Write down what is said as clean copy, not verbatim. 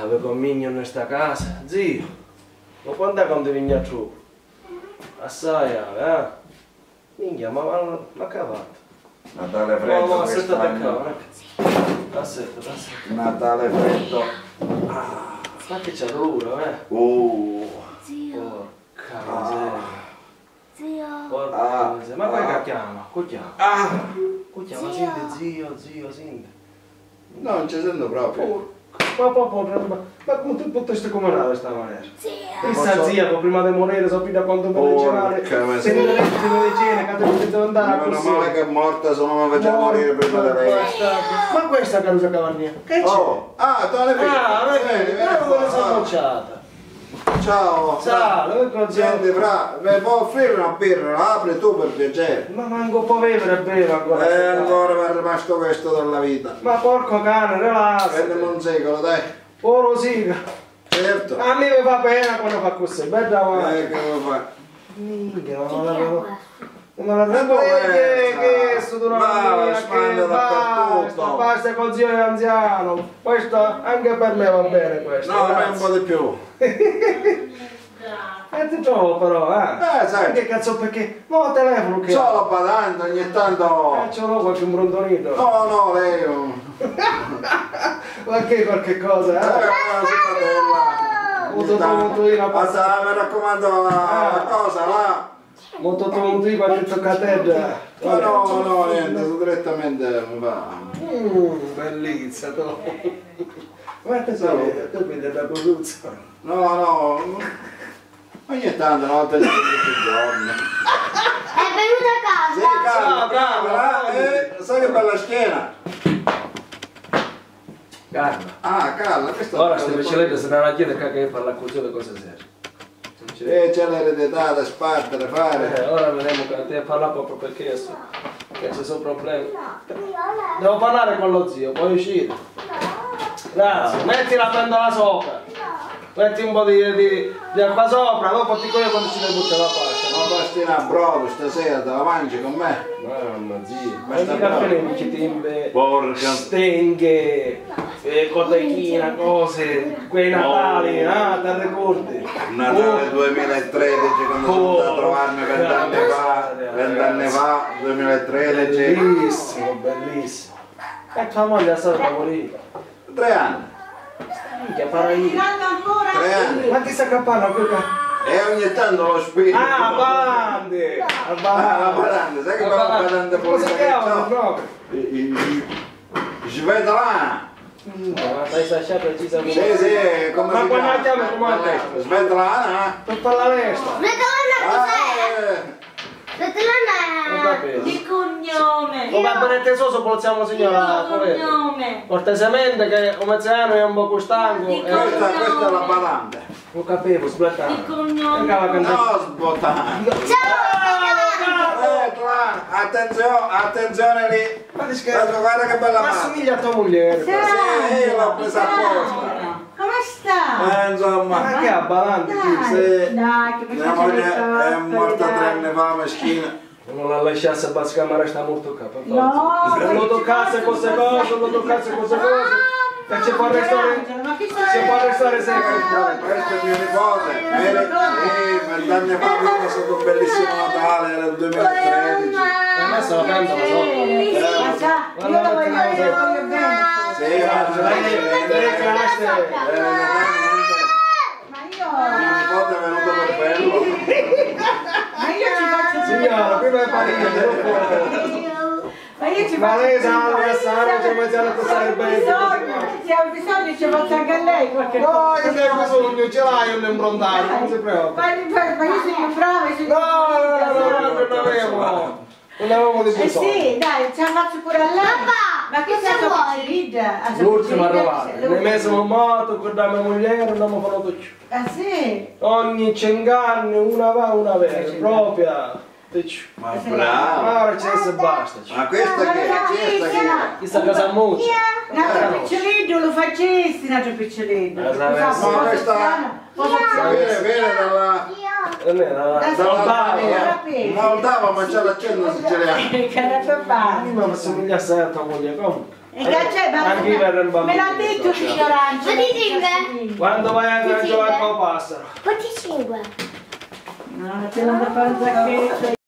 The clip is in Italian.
avevo un mignon in sta casa, zio. Ma quando è che non ti vieni a trovare? Assai, minchia, ma cavato. Natale freddo No, aspetta da quest'anno. qua, aspetta. Natale freddo. Ma che c'è duro, Zio. Porca miseria. Zio. Porca miseria. Ma poi che chiama? Che chiama? Che chiama? Zio. Senti, zio, senti. No, non ci sento proprio. Ma come tu potresti comunare questa maniera? Zio. Questa zia, prima di morire, sapete quanto me ne girare? Se ne letti di medicina, che te devo andare a Meno male che è morta, se non mi faceva morire prima di lei. Ma questa è Carusa Cavagnia? Che c'è? te ne Non sono bocciata. Ciao. Ciao, ecco zio. Senti, fra, mi puoi offrire una birra? La apri tu per piacere. Ma manco un po' bevere e beve ancora. Ancora mi è rimasto questo dalla vita. Ma porco cane, Prendimi relax. un secolo, dai. Oro siga. Certo. A me mi fa pena quando fa così, bella Che vuoi fare? minchia, Che non è l'avevo. questo? Non l'avevo che sto Va, spanda dappertutto. basta col zio anziano. Questo anche per me va bene questo. No, ma un grazie. po' di più. E ti trovo però, sai. Che cazzo perché? No, il telefono che Solo badante, ogni tanto. ce l'ho qualche imbrontonito. No, lei. Ma che qualche cosa, Molto tonto io la passa. Mi raccomando la cosa, là. Molto tonto io qualche toccatella. No, niente, tu direttamente mi va. Bellizia, tu. Guarda se tu vedi la produzza. No, ogni tanto, una volta tutti i giorni. È venuta a casa? Sì, bravo. sai che bella schiena? Carla. Carla, questo Ora ste precedenti se non la chiede che parla così le cose serie. c'è l'eredità da spartere, fare. Ora vedremo che te parla proprio perché adesso che ci sono problemi. Devo parlare con lo zio, puoi uscire? Grazie, metti la pentola sopra. Metti un po' di acqua sopra, dopo ti coglio quando ci devi buttare la pasta. Ma pastina a brodo stasera, te la mangi con me? Mamma zio, Ma ma sta ti bravo. caffè che timbe, Porca. stenghe, cotechina, cose, quei Natali, te ricordi? Natale 2013 quando sono venuto a trovarmi 20 anni fa, 2013. Bellissimo, bellissimo. E tua moglie è stata morire. 3 anni. Minchia, paraia. 3 anni. Ma ti sa che parla quella? E ogni tanto lo spirito. Ah, bande! La badante, sai che bella badante Come si chiama? politica? Svetlana. Ma stai sasciata precisamente. Sì, come Ma si quando la chiama? chiami come la testa? Svetlana? Per fare la resta. Svetlana cos'è? Non Svetlana capisco. Di cognome. Come per tesoso possiamo signora, Cognome. cortesemente che un mezzano è un po' stanco. Di Questa è la badante. Non capivo, sblattare. Di cognome. No, sbottante. Attenzione lì. Ma ti scherzi? Guarda che bella Ma mano. assomiglia a tua moglie. Sì, l'ho presa apposta. Come sta? Insomma. Ma che abbalante qui? Sì. Dai, che Mia moglie è morta 3 anni fa, meschina. Non la lasciasse a Bascamara sta molto capo. No, Non toccasse queste cose, non toccasse queste cose. E ci può restare. Ma che Ci può restare sempre. Questo è mio nipote. 20 anni fa abbiamo passato un bellissimo Natale, era il 2013. Ha messo la pentola sopra. Ma sa, io lo voglio bene. Sì, Ma mio nipote è venuto per bello. io ci faccio Signora, prima è parire. Ma io ci Ma faccio lei sa, non sa, non c'è mai a passare bene. se ho bisogno ci faccio anche a lei qualche No, cosa. io sei bisogno, ce l'hai un imbrondato, non si preoccupa. Ma io sono brava, io sono No, non avevo. Non avevamo di Eh bisogno. sì, dai, ce la faccio pure a lei. Ma che cosa cosa vuoi? vuoi? L'ultima arrivata, ne mesiamo moto, con la mia moglie, non abbiamo fatto più. Ah sì? Ogni 5 anni, una va, una vera, propria. Ma bravo. Ma ora c'è se basta. Ma questa che è? Questa che è? Questa casa muccia. Un altro picciolino lo facessi, un altro picciolino. Ma questa- Viene dalla Non era Moldava, ma c'è l'accento siciliano. Che era per bene. ma mi somiglia assai a tua moglie, comunque. E che c'è? Anche io verrò in bambino. Me l'ha detto Figlio Arancio. Ma ti cinque? Quando vai a giocare con Passaro? Quanti cinque? No, te lo fare un sacchetto.